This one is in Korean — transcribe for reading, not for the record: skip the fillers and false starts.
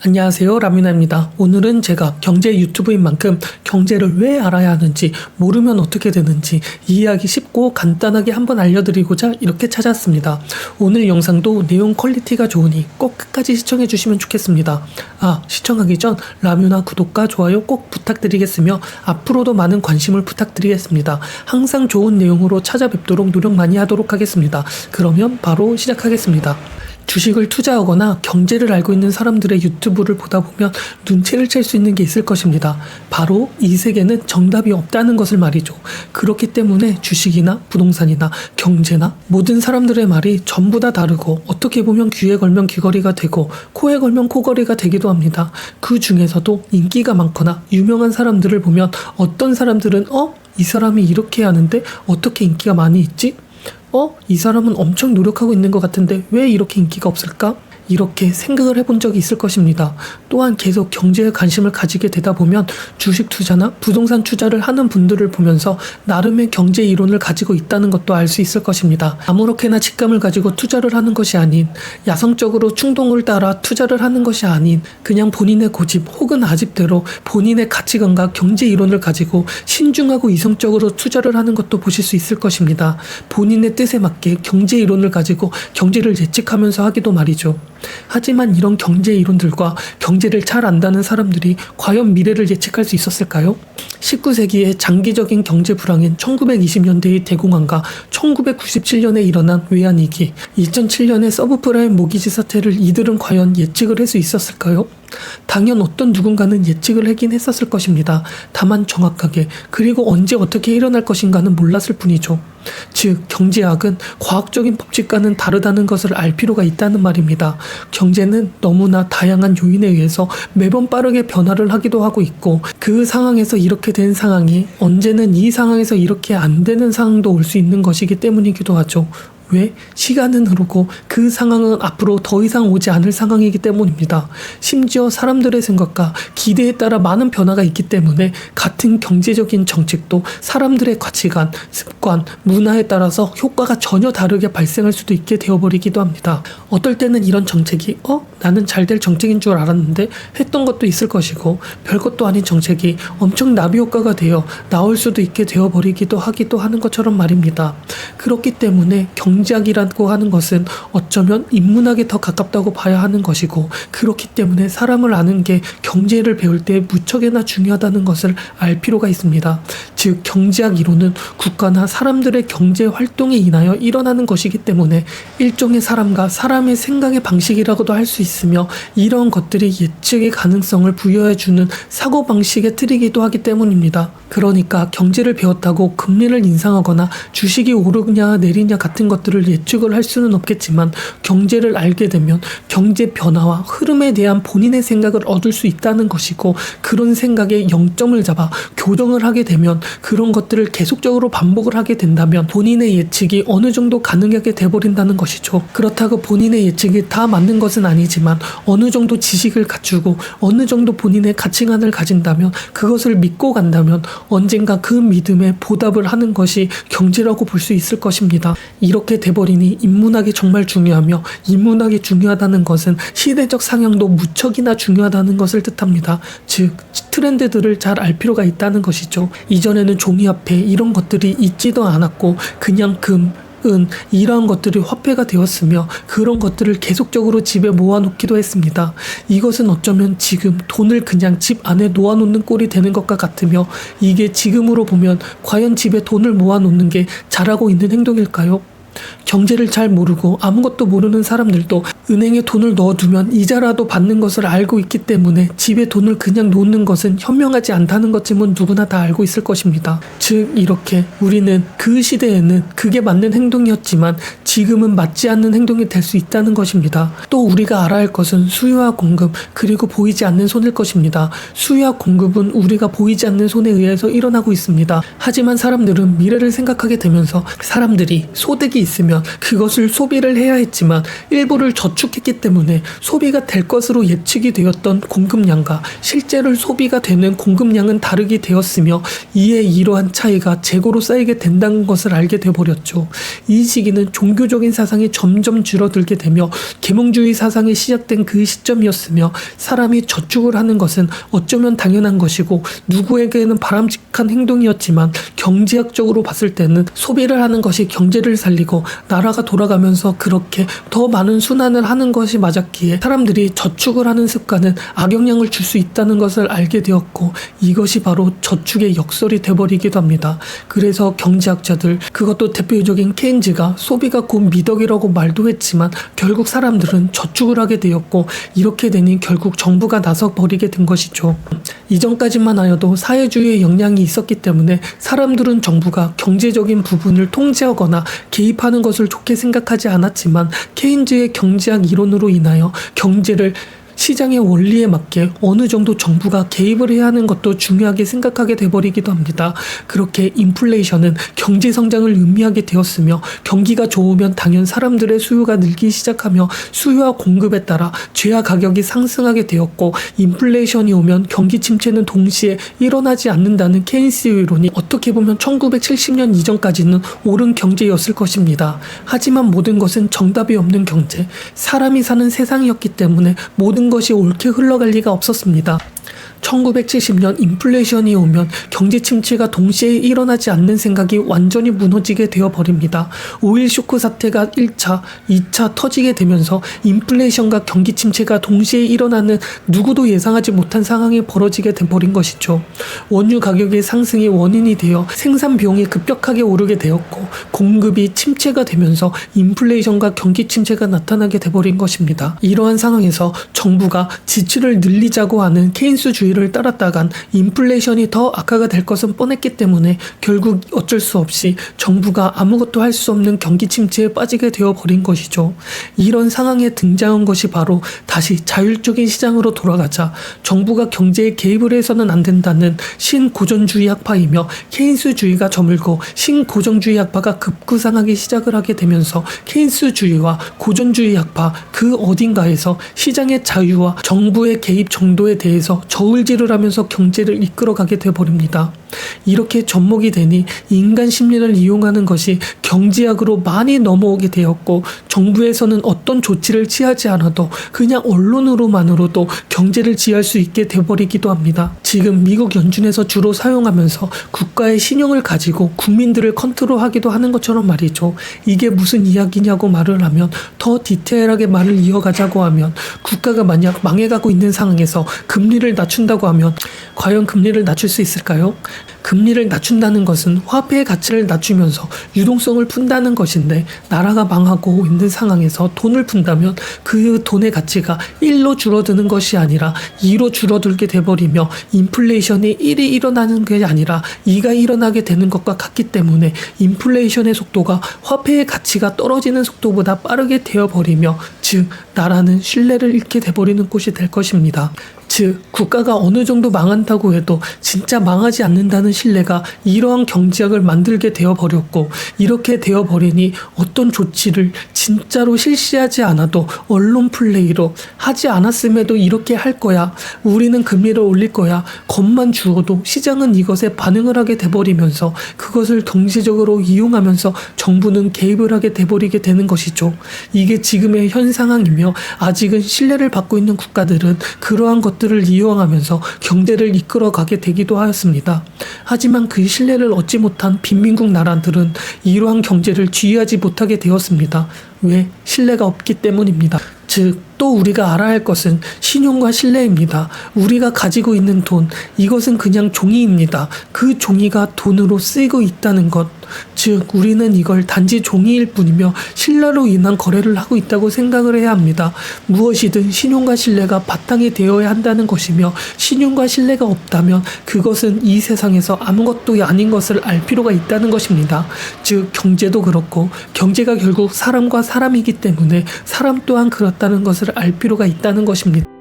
안녕하세요, 라미나입니다. 오늘은 제가 경제 유튜브인 만큼 경제를 왜 알아야 하는지, 모르면 어떻게 되는지 이해하기 쉽고 간단하게 한번 알려드리고자 이렇게 찾아왔습니다. 오늘 영상도 내용 퀄리티가 좋으니 꼭 끝까지 시청해 주시면 좋겠습니다. 시청하기 전 라뮤나 구독과 좋아요 꼭 부탁드리겠으며 앞으로도 많은 관심을 부탁드리겠습니다. 항상 좋은 내용으로 찾아뵙도록 노력 많이 하도록 하겠습니다. 그러면 바로 시작하겠습니다. 주식을 투자하거나 경제를 알고 있는 사람들의 유튜브를 보다 보면 눈치를 챌 수 있는 게 있을 것입니다. 바로 이 세계는 정답이 없다는 것을 말이죠. 그렇기 때문에 주식이나 부동산이나 경제나 모든 사람들의 말이 전부 다 다르고 어떻게 보면 귀에 걸면 귀걸이가 되고 코에 걸면 코걸이가 되기도 합니다. 그 중에서도 인기가 많거나 유명한 사람들을 보면 어떤 사람들은 이 사람이 이렇게 하는데 어떻게 인기가 많이 있지? 이 사람은 엄청 노력하고 있는 것 같은데 왜 이렇게 인기가 없을까? 이렇게 생각을 해본 적이 있을 것입니다. 또한 계속 경제에 관심을 가지게 되다 보면 주식 투자나 부동산 투자를 하는 분들을 보면서 나름의 경제 이론을 가지고 있다는 것도 알 수 있을 것입니다. 아무렇게나 직감을 가지고 투자를 하는 것이 아닌, 야성적으로 충동을 따라 투자를 하는 것이 아닌, 그냥 본인의 고집 혹은 아집대로 본인의 가치관과 경제 이론을 가지고 신중하고 이성적으로 투자를 하는 것도 보실 수 있을 것입니다. 본인의 뜻에 맞게 경제 이론을 가지고 경제를 예측하면서 하기도 말이죠. 하지만 이런 경제 이론들과 경제를 잘 안다는 사람들이 과연 미래를 예측할 수 있었을까요? 19세기의 장기적인 경제 불황인 1920년대의 대공황과 1997년에 일어난 외환위기, 2007년의 서브프라임 모기지 사태를 이들은 과연 예측을 할 수 있었을까요? 당연 어떤 누군가는 예측을 하긴 했었을 것입니다. 다만 정확하게, 그리고 언제 어떻게 일어날 것인가는 몰랐을 뿐이죠. 즉, 경제학은 과학적인 법칙과는 다르다는 것을 알 필요가 있다는 말입니다. 경제는 너무나 다양한 요인에 의해서 매번 빠르게 변화를 하기도 하고 있고, 그 상황에서 이렇게 된 상황이 언제는 이 상황에서 이렇게 안 되는 상황도 올 수 있는 것이기 때문이기도 하죠. 왜? 시간은 흐르고 그 상황은 앞으로 더 이상 오지 않을 상황이기 때문입니다. 심지어 사람들의 생각과 기대에 따라 많은 변화가 있기 때문에 같은 경제적인 정책도 사람들의 가치관, 습관, 문화에 따라서 효과가 전혀 다르게 발생할 수도 있게 되어버리기도 합니다. 어떨 때는 이런 정책이 나는 잘 될 정책인 줄 알았는데 했던 것도 있을 것이고, 별것도 아닌 정책이 엄청 나비 효과가 되어 나올 수도 있게 되어버리기도 하는 것처럼 말입니다. 그렇기 때문에 경제학이라고 하는 것은 어쩌면 인문학에 더 가깝다고 봐야 하는 것이고, 그렇기 때문에 사람을 아는 게 경제를 배울 때 무척이나 중요하다는 것을 알 필요가 있습니다. 즉, 경제학 이론은 국가나 사람들의 경제 활동에 인하여 일어나는 것이기 때문에 일종의 사람과 사람의 생각의 방식이라고도 할 수 있으며, 이런 것들이 예측의 가능성을 부여해주는 사고방식의 틀이기도 하기 때문입니다. 그러니까 경제를 배웠다고 금리를 인상하거나 주식이 오르냐 내리냐 같은 것들을 예측을 할 수는 없겠지만, 경제를 알게 되면 경제 변화와 흐름에 대한 본인의 생각을 얻을 수 있다는 것이고, 그런 생각에 영점을 잡아 교정을 하게 되면, 그런 것들을 계속적으로 반복을 하게 된다면 본인의 예측이 어느 정도 가능하게 돼버린다는 것이죠. 그렇다고 본인의 예측이 다 맞는 것은 아니지만 어느 정도 지식을 갖추고 어느 정도 본인의 가치관을 가진다면, 그것을 믿고 간다면 언젠가 그 믿음에 보답을 하는 것이 경제라고 볼 수 있을 것입니다. 이렇게 돼버리니 인문학이 정말 중요하며, 인문학이 중요하다는 것은 시대적 상향도 무척이나 중요하다는 것을 뜻합니다. 즉, 트렌드들을 잘 알 필요가 있다는 것이죠. 이전에는 종이 앞에 이런 것들이 있지도 않았고 그냥 금, 은, 이러한 것들이 화폐가 되었으며 그런 것들을 계속적으로 집에 모아놓기도 했습니다. 이것은 어쩌면 지금 돈을 그냥 집 안에 놓아놓는 꼴이 되는 것과 같으며, 이게 지금으로 보면 과연 집에 돈을 모아놓는 게 잘하고 있는 행동일까요? 경제를 잘 모르고 아무것도 모르는 사람들도 은행에 돈을 넣어두면 이자라도 받는 것을 알고 있기 때문에 집에 돈을 그냥 놓는 것은 현명하지 않다는 것쯤은 누구나 다 알고 있을 것입니다. 즉, 이렇게 우리는 그 시대에는 그게 맞는 행동이었지만 지금은 맞지 않는 행동이 될 수 있다는 것입니다. 또 우리가 알아야 할 것은 수요와 공급, 그리고 보이지 않는 손일 것입니다. 수요와 공급은 우리가 보이지 않는 손에 의해서 일어나고 있습니다. 하지만 사람들은 미래를 생각하게 되면서 사람들이 소득이 있으면 그것을 소비를 해야 했지만 일부를 저축했기 때문에 소비가 될 것으로 예측이 되었던 공급량과 실제로 소비가 되는 공급량은 다르게 되었으며 이에 이러한 차이가 재고로 쌓이게 된다는 것을 알게 되어버렸죠. 이 시기는 종교적인 사상이 점점 줄어들게 되며 계몽주의 사상이 시작된 그 시점이었으며 사람이 저축을 하는 것은 어쩌면 당연한 것이고 누구에게는 바람직한 행동이었지만 경제학적으로 봤을 때는 소비를 하는 것이 경제를 살리고 나라가 돌아가면서 그렇게 더 많은 순환을 하는 것이 맞았기에 사람들이 저축을 하는 습관은 악영향을 줄 수 있다는 것을 알게 되었고 이것이 바로 저축의 역설이 돼버리기도 합니다. 그래서 경제학자들, 그것도 대표적인 케인즈가 소비가 곧 미덕이라고 말도 했지만 결국 사람들은 저축을 하게 되었고 이렇게 되니 결국 정부가 나서 버리게 된 것이죠. 이전까지만 하여도 사회주의의 영향이 있었기 때문에 사람들은 정부가 경제적인 부분을 통제하거나 개입하는 것을 좋게 생각하지 않았지만 케인즈의 경제학 이론으로 인하여 경제를 시장의 원리에 맞게 어느 정도 정부가 개입을 해야 하는 것도 중요하게 생각하게 돼버리기도 합니다. 그렇게 인플레이션은 경제 성장을 의미하게 되었으며 경기가 좋으면 당연 사람들의 수요가 늘기 시작하며 수요와 공급에 따라 죄와 가격이 상승하게 되었고 인플레이션이 오면 경기 침체는 동시에 일어나지 않는다는 케인스의 이론이 어떻게 보면 1970년 이전까지는 옳은 경제였을 것입니다. 하지만 모든 것은 정답이 없는 경제, 사람이 사는 세상이었기 때문에 모든 것이 옳게 흘러갈 리가 없었습니다. 1970년 인플레이션이 오면 경제 침체가 동시에 일어나지 않는 생각이 완전히 무너지게 되어버립니다. 오일 쇼크 사태가 1차, 2차 터지게 되면서 인플레이션과 경기 침체가 동시에 일어나는 누구도 예상하지 못한 상황이 벌어지게 돼버린 것이죠. 원유 가격의 상승이 원인이 되어 생산 비용이 급격하게 오르게 되었고 공급이 침체가 되면서 인플레이션과 경기 침체가 나타나게 돼버린 것입니다. 이러한 상황에서 정부가 지출을 늘리자고 하는 케인스주의를 따랐다간 인플레이션이 더 악화가 될 것은 뻔했기 때문에 결국 어쩔 수 없이 정부가 아무것도 할 수 없는 경기 침체에 빠지게 되어버린 것이죠. 이런 상황에 등장한 것이 바로 다시 자율적인 시장으로 돌아가자 정부가 경제에 개입을 해서는 안 된다는 신고전주의 학파이며 케인스주의가 저물고 신고정주의 학파가 급구상하기 시작을 하게 되면서 케인스주의와 고전주의 학파 그 어딘가에서 시장의 자유와 정부의 개입 정도에 대해서 저울질을 하면서 경제를 이끌어가게 되어버립니다. 이렇게 접목이 되니 인간 심리를 이용하는 것이 경제학으로 많이 넘어오게 되었고 정부에서는 어떤 조치를 취하지 않아도 그냥 언론으로만으로도 경제를 지휘할 수 있게 되어버리기도 합니다. 지금 미국 연준에서 주로 사용하면서 국가의 신용을 가지고 국민들을 컨트롤하기도 하는 것처럼 말이죠. 이게 무슨 이야기냐고 말을 하면 더 디테일하게 말을 이어가자고 하면 국가가 만약 망해가고 있는 상황에서 금리를 낮춘다고 하면 과연 금리를 낮출 수 있을까요? 금리를 낮춘다는 것은 화폐의 가치를 낮추면서 유동성을 푼다는 것인데 나라가 망하고 있는 상황에서 돈을 푼다면 그 돈의 가치가 1로 줄어드는 것이 아니라 2로 줄어들게 돼버리며 인플레이션이 1이 일어나는 게 아니라 2가 일어나게 되는 것과 같기 때문에 인플레이션의 속도가 화폐의 가치가 떨어지는 속도보다 빠르게 되어버리며 즉 나라는 신뢰를 잃게 돼버리는 곳이 될 것입니다. 즉 국가가 어느 정도 망한다고 해도 진짜 망하지 않는다는 신뢰가 이러한 경제학을 만들게 되어버렸고 이렇게 되어버리니 어떤 조치를 진짜로 실시하지 않아도 언론 플레이로 하지 않았음에도 이렇게 할 거야, 우리는 금리를 올릴 거야, 겁만 주어도 시장은 이것에 반응을 하게 돼버리면서 그것을 경제적으로 이용하면서 정부는 개입을 하게 돼버리게 되는 것이죠. 이게 지금의 현 상황이며 아직은 신뢰를 받고 있는 국가들은 그러한 것들을 이용하면서 경제를 이끌어가게 되기도 하였습니다. 하지만 그 신뢰를 얻지 못한 빈민국 나라들은 이러한 경제를 지휘하지 못하게 되었습니다. 왜? 신뢰가 없기 때문입니다. 즉, 또 우리가 알아야 할 것은 신용과 신뢰입니다. 우리가 가지고 있는 돈, 이것은 그냥 종이입니다. 그 종이가 돈으로 쓰이고 있다는 것. 즉, 우리는 이걸 단지 종이일 뿐이며 신뢰로 인한 거래를 하고 있다고 생각을 해야 합니다. 무엇이든 신용과 신뢰가 바탕이 되어야 한다는 것이며 신용과 신뢰가 없다면 그것은 이 세상에서 아무것도 아닌 것을 알 필요가 있다는 것입니다. 즉, 경제도 그렇고 경제가 결국 사람과 사람이기 때문에 사람 또한 그렇다는 것을 알 필요가 있다는 것입니다.